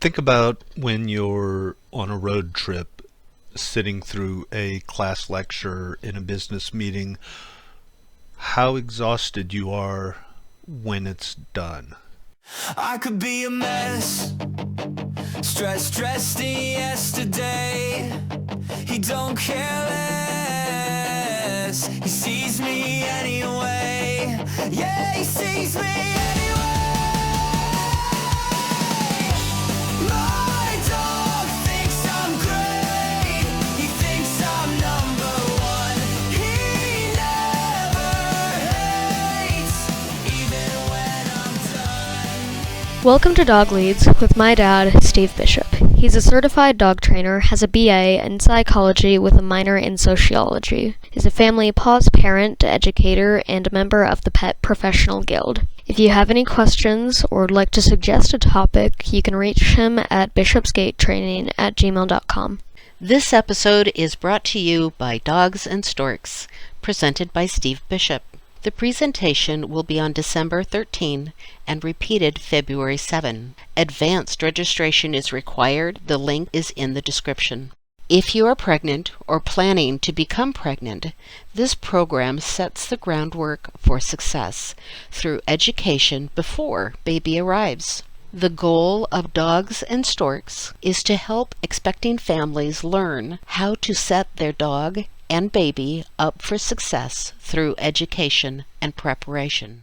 Think about when you're on a road trip, sitting through a class lecture in a business meeting, how exhausted you are when it's done. I could be a mess, stressed in yesterday. He don't care less, he sees me anyway. Yeah, he sees me anyway. My dog thinks I'm great, he thinks I'm number one. He never hates, even when I'm done. Welcome to Dog Leads with my dad, Steve Bishop. He's a certified dog trainer, has a BA in psychology with a minor in sociology, is a family paws parent, educator, and a member of the Pet Professional Guild. If you have any questions or would like to suggest a topic, you can reach him at bishopsgatetraining@gmail.com. This episode is brought to you by Dogs and Storks, presented by Steve Bishop. The presentation will be on December 13 and repeated February 7. Advanced registration is required. The link is in the description. If you are pregnant or planning to become pregnant, this program sets the groundwork for success through education before baby arrives. The goal of Dogs and Storks is to help expecting families learn how to set their dog and baby up for success through education and preparation.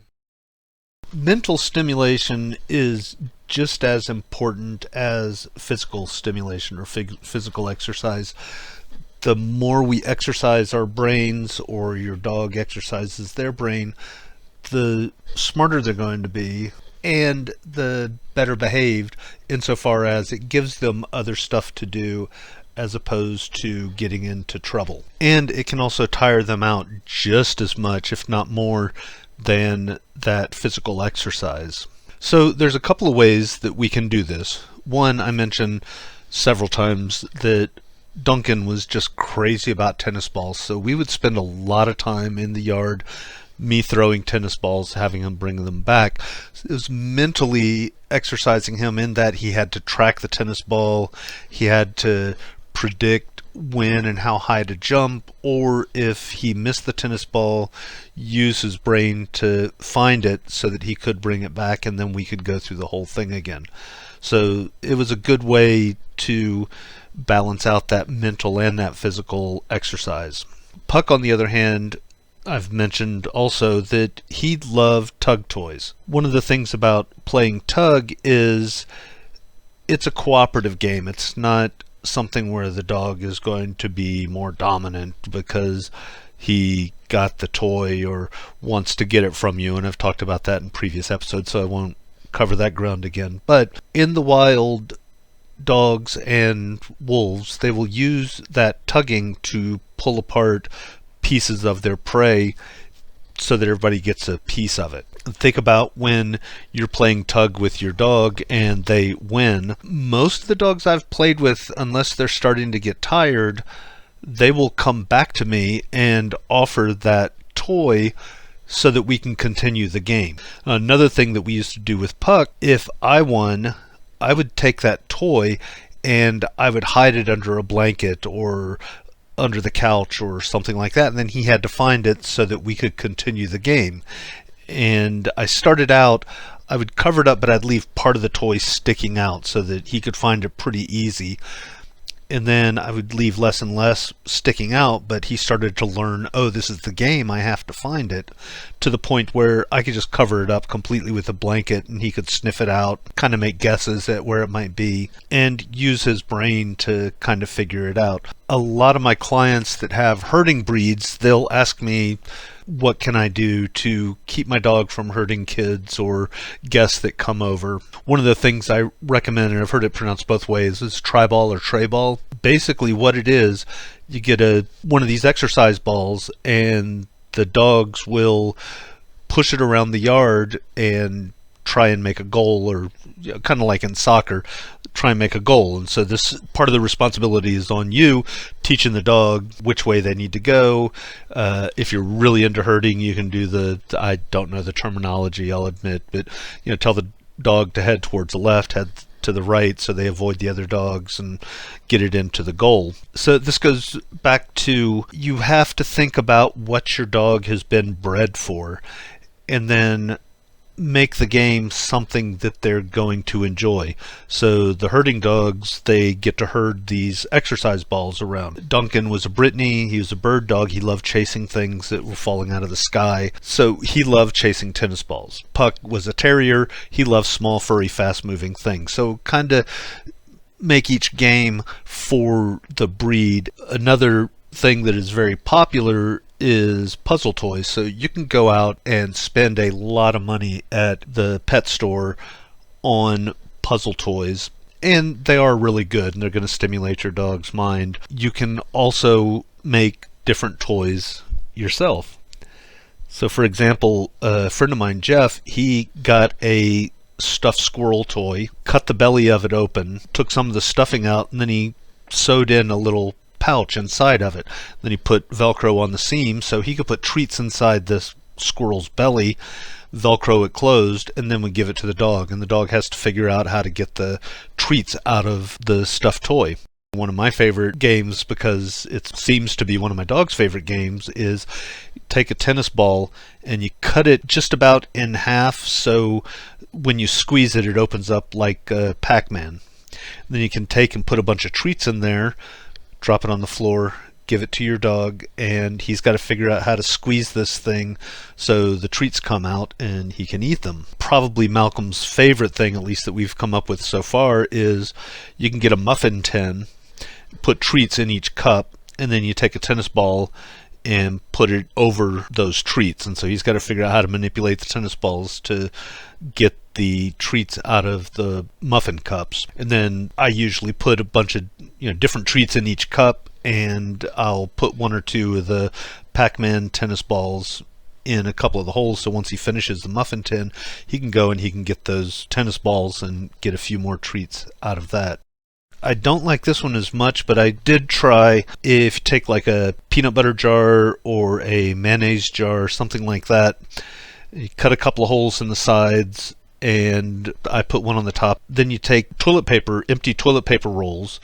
Mental stimulation is just as important as physical stimulation or physical exercise. The more we exercise our brains, or your dog exercises their brain, the smarter they're going to be and the better behaved, insofar as it gives them other stuff to do as opposed to getting into trouble. And it can also tire them out just as much, if not more, than that physical exercise. So there's a couple of ways that we can do this. One, I mentioned several times that Duncan was just crazy about tennis balls, so we would spend a lot of time in the yard, me throwing tennis balls, having him bring them back. It was mentally exercising him in that he had to track the tennis ball, he had to predict when and how high to jump, or if he missed the tennis ball, use his brain to find it so that he could bring it back, and then we could go through the whole thing again. So it was a good way to balance out that mental and that physical exercise. Puck, on the other hand, I've mentioned also that he loved tug toys. One of the things about playing tug is it's a cooperative game. It's not something where the dog is going to be more dominant because he got the toy or wants to get it from you, and I've talked about that in previous episodes, so I won't cover that ground again. But in the wild, dogs and wolves, they will use that tugging to pull apart pieces of their prey so that everybody gets a piece of it. Think about when you're playing tug with your dog and they win. Most of the dogs I've played with, unless they're starting to get tired, they will come back to me and offer that toy so that we can continue the game. Another thing that we used to do with Puck, if I won, I would take that toy and I would hide it under a blanket or under the couch or something like that, and then he had to find it so that we could continue the game. And I started out, I would cover it up, but I'd leave part of the toy sticking out so that he could find it pretty easy. And then I would leave less and less sticking out, but he started to learn, oh, this is the game, I have to find it, to the point where I could just cover it up completely with a blanket and he could sniff it out, kind of make guesses at where it might be, and use his brain to kind of figure it out. A lot of my clients that have herding breeds, they'll ask me, what can I do to keep my dog from hurting kids or guests that come over? One of the things I recommend, and I've heard it pronounced both ways, is try-ball or tray-ball. Basically what it is, you get one of these exercise balls and the dogs will push it around the yard and try and make a goal, or kind of like in soccer, try and make a goal. And so this part of the responsibility is on you, teaching the dog which way they need to go. If you're really into herding, you can do I don't know the terminology, I'll admit, but tell the dog to head towards the left, to the right so they avoid the other dogs and get it into the goal. So this goes back to, you have to think about what your dog has been bred for, and then make the game something that they're going to enjoy. So the herding dogs, they get to herd these exercise balls around. Duncan was a Brittany, he was a bird dog, he loved chasing things that were falling out of the sky, so he loved chasing tennis balls. Puck was a terrier, he loved small, furry, fast-moving things. So kind of make each game for the breed. Another thing that is very popular is puzzle toys. So you can go out and spend a lot of money at the pet store on puzzle toys, and they are really good and they're going to stimulate your dog's mind. You can also make different toys yourself. So for example, a friend of mine, Jeff, he got a stuffed squirrel toy, cut the belly of it open, took some of the stuffing out, and then he sewed in a little pouch inside of it. Then he put Velcro on the seam so he could put treats inside this squirrel's belly, Velcro it closed, and then we give it to the dog, and the dog has to figure out how to get the treats out of the stuffed toy. One of my favorite games, because it seems to be one of my dog's favorite games, is take a tennis ball and you cut it just about in half, so when you squeeze it, it opens up like Pac-Man. Then you can take and put a bunch of treats in there, drop it on the floor, give it to your dog, and he's got to figure out how to squeeze this thing so the treats come out and he can eat them. Probably Malcolm's favorite thing, at least that we've come up with so far, is you can get a muffin tin, put treats in each cup, and then you take a tennis ball and put it over those treats. And so he's got to figure out how to manipulate the tennis balls to get the treats out of the muffin cups. And then I usually put a bunch of different treats in each cup, and I'll put one or two of the Pac-Man tennis balls in a couple of the holes, so once he finishes the muffin tin, he can go and he can get those tennis balls and get a few more treats out of that. I don't like this one as much, but I did try, if you take like a peanut butter jar or a mayonnaise jar, something like that, you cut a couple of holes in the sides, and I put one on the top. Then you take toilet paper, empty toilet paper rolls,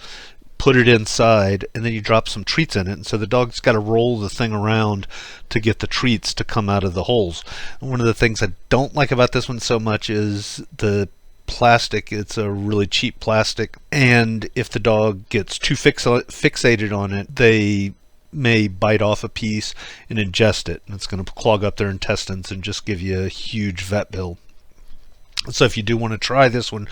put it inside, and then you drop some treats in it. And so the dog's got to roll the thing around to get the treats to come out of the holes. And one of the things I don't like about this one so much is the plastic. It's a really cheap plastic, and if the dog gets too fixated on it, they may bite off a piece and ingest it, and it's going to clog up their intestines and just give you a huge vet bill. So if you do want to try this one,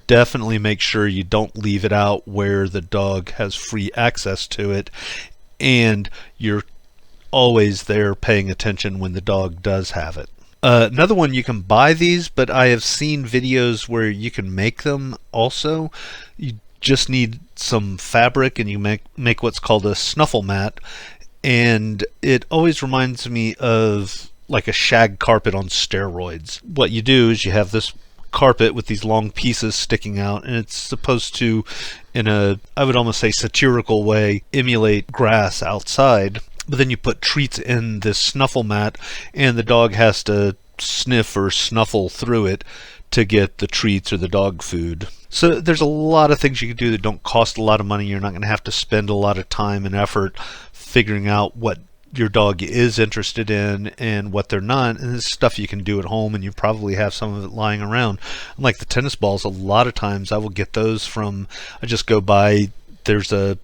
definitely make sure you don't leave it out where the dog has free access to it, and you're always there paying attention when the dog does have it. Another one, you can buy these, but I have seen videos where you can make them also. You just need some fabric, and you make what's called a snuffle mat, and it always reminds me of like a shag carpet on steroids. What you do is you have this carpet with these long pieces sticking out, and it's supposed to, in a, I would almost say, satirical way, emulate grass outside. But then you put treats in this snuffle mat, and the dog has to sniff or snuffle through it to get the treats or the dog food. So there's a lot of things you can do that don't cost a lot of money. You're not going to have to spend a lot of time and effort figuring out what your dog is interested in and what they're not, and this stuff you can do at home, and you probably have some of it lying around. Like the tennis balls, a lot of times I will get those from, I just go by, there's a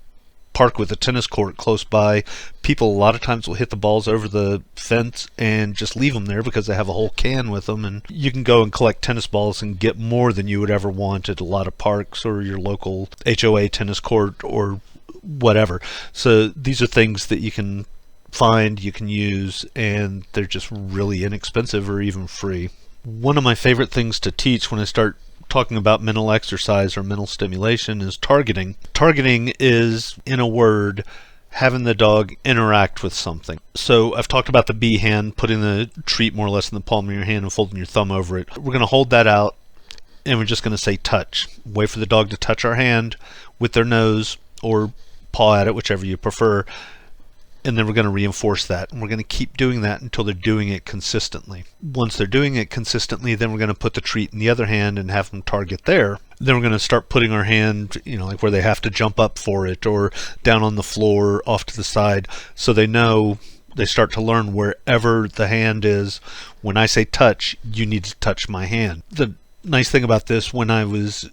park with a tennis court close by. People a lot of times will hit the balls over the fence and just leave them there because they have a whole can with them, and you can go and collect tennis balls and get more than you would ever want at a lot of parks or your local HOA tennis court or whatever. So these are things that you can find, you can use, and they're just really inexpensive or even free. One of my favorite things to teach when I start talking about mental exercise or mental stimulation is targeting. Targeting is, in a word, having the dog interact with something. So I've talked about the bee hand, putting the treat more or less in the palm of your hand and folding your thumb over it. We're going to hold that out, and we're just going to say touch. Wait for the dog to touch our hand with their nose or paw at it, whichever you prefer, and then we're going to reinforce that, and we're going to keep doing that until they're doing it consistently. Once they're doing it consistently, then we're going to put the treat in the other hand and have them target there. Then we're going to start putting our hand, like where they have to jump up for it or down on the floor off to the side, so they start to learn wherever the hand is. When I say touch, you need to touch my hand. The nice thing about this, when I was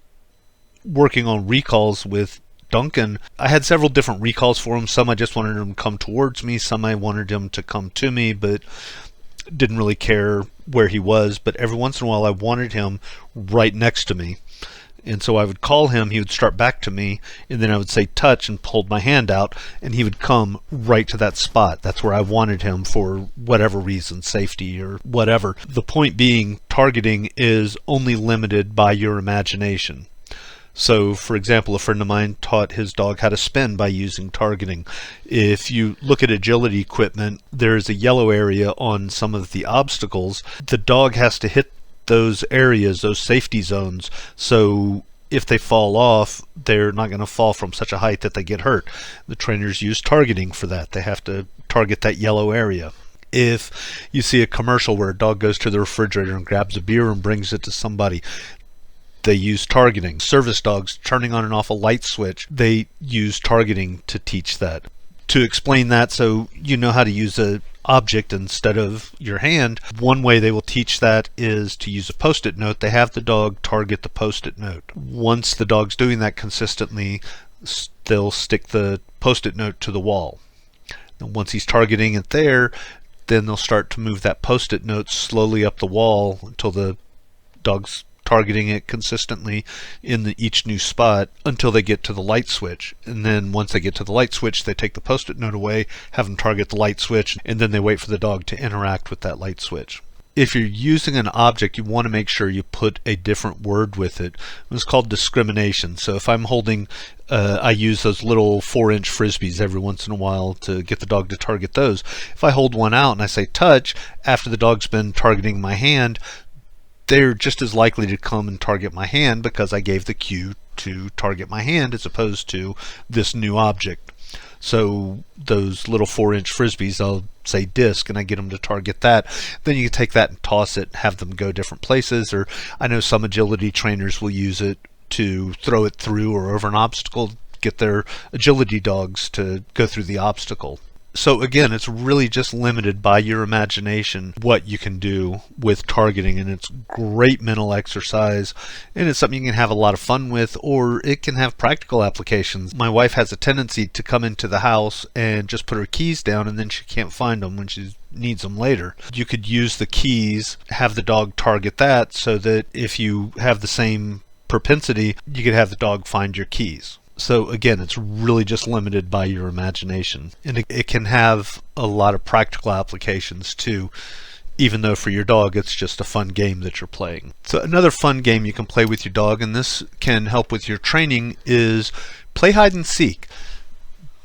working on recalls with Duncan, I had several different recalls for him. Some I just wanted him to come towards me, some I wanted him to come to me, but didn't really care where he was. But every once in a while I wanted him right next to me. And so I would call him, he would start back to me, and then I would say touch and hold my hand out, and he would come right to that spot. That's where I wanted him for whatever reason, safety or whatever. The point being, targeting is only limited by your imagination. So, for example, a friend of mine taught his dog how to spin by using targeting. If you look at agility equipment, there's a yellow area on some of the obstacles. The dog has to hit those areas, those safety zones, so if they fall off, they're not going to fall from such a height that they get hurt. The trainers use targeting for that. They have to target that yellow area. If you see a commercial where a dog goes to the refrigerator and grabs a beer and brings it to somebody, they use targeting. Service dogs turning on and off a light switch, they use targeting to teach that. To explain that so you know how to use an object instead of your hand, one way they will teach that is to use a post-it note. They have the dog target the post-it note. Once the dog's doing that consistently, they'll stick the post-it note to the wall. And once he's targeting it there, then they'll start to move that post-it note slowly up the wall until the dog's targeting it consistently in each new spot until they get to the light switch. And then once they get to the light switch, they take the post-it note away, have them target the light switch, and then they wait for the dog to interact with that light switch. If you're using an object, you want to make sure you put a different word with it. It's called discrimination. So if I'm holding, I use those little 4-inch frisbees every once in a while to get the dog to target those. If I hold one out and I say touch, after the dog's been targeting my hand, they're just as likely to come and target my hand because I gave the cue to target my hand as opposed to this new object. So those little 4-inch frisbees, I'll say disc, and I get them to target that. Then you can take that and toss it, have them go different places. Or I know some agility trainers will use it to throw it through or over an obstacle, get their agility dogs to go through the obstacle. So again, it's really just limited by your imagination what you can do with targeting, and it's great mental exercise, and it's something you can have a lot of fun with, or it can have practical applications. My wife has a tendency to come into the house and just put her keys down, and then she can't find them when she needs them later. You could use the keys, have the dog target that, so that if you have the same propensity, you could have the dog find your keys. So again, it's really just limited by your imagination. And it can have a lot of practical applications too, even though for your dog it's just a fun game that you're playing. So another fun game you can play with your dog, and this can help with your training, is play hide and seek.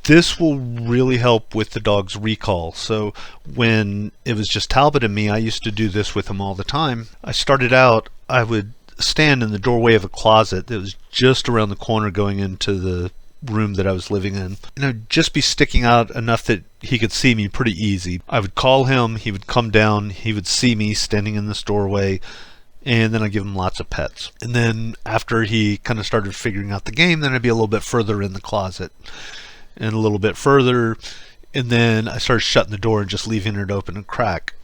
This will really help with the dog's recall. So when it was just Talbot and me, I used to do this with him all the time. I started out, I would stand in the doorway of a closet that was just around the corner going into the room that I was living in, and I'd just be sticking out enough that he could see me pretty easy. I would call him, he would come down, he would see me standing in this doorway, and then I'd give him lots of pets. And then after he kind of started figuring out the game, then I'd be a little bit further in the closet and a little bit further, and then I started shutting the door and just leaving it open and crack.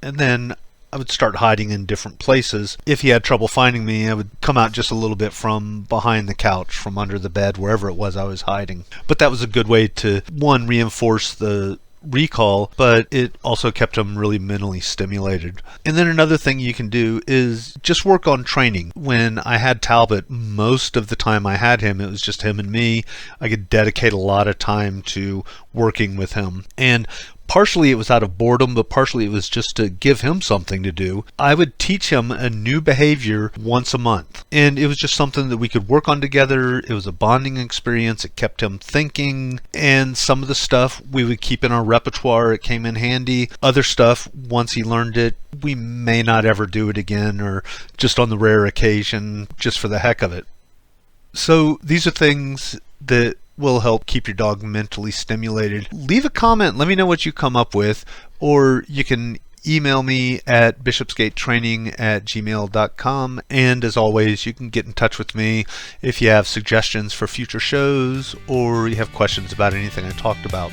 And then I would start hiding in different places. If he had trouble finding me, I would come out just a little bit from behind the couch, from under the bed, wherever it was I was hiding. But that was a good way to, one, reinforce the recall, but it also kept him really mentally stimulated. And then another thing you can do is just work on training. When I had Talbot, most of the time I had him, it was just him and me. I could dedicate a lot of time to working with him. And partially it was out of boredom, but partially it was just to give him something to do. I would teach him a new behavior once a month, and it was just something that we could work on together. It was a bonding experience. It kept him thinking, and some of the stuff we would keep in our repertoire. It came in handy. Other stuff, once he learned it, we may not ever do it again, or just on the rare occasion, just for the heck of it. So these are things that will help keep your dog mentally stimulated. Leave a comment, let me know what you come up with, or you can email me at bishopsgatetraining@gmail.com. And as always, you can get in touch with me if you have suggestions for future shows or you have questions about anything I talked about.